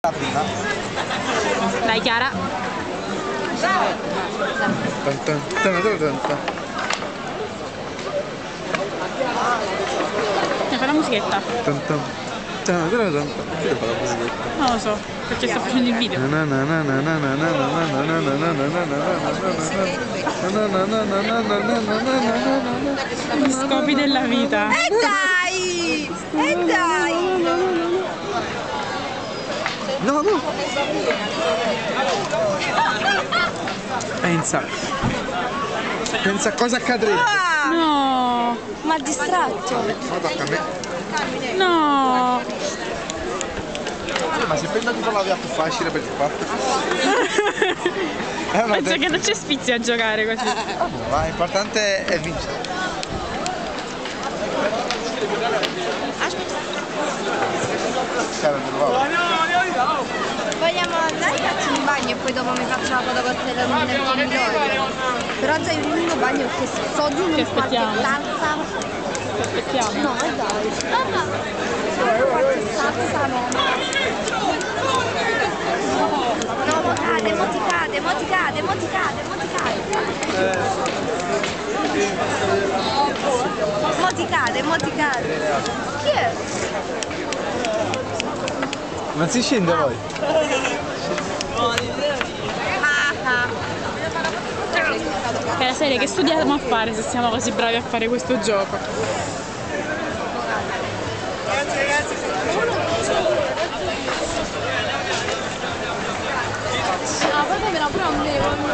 La prima. Dai Chiara. Fai la musichetta. Non lo so, perché sto facendo il video. Gli scopi della vita. E dai! E dai! No, no! Pensa a cosa accadrebbe. No, Ma distratto! Ma tocca a me. no. Ma se pensa tipo la via più facile per il fatto. Penso che non c'è spizio a giocare così. Ma l'importante è vincere. Vogliamo andare a farci un bagno e poi dopo mi faccio la foto col telefono nel corridoio. Però già il primo bagno perché so di non qualche tazza. Aspettiamo. No, dai. Qualche tazza no. No, mo ti cade. Mo ti cade. Chi è? Non si scende voi? È la serie che studiamo a fare se siamo così bravi a fare questo gioco. Ah, poi me la prendo.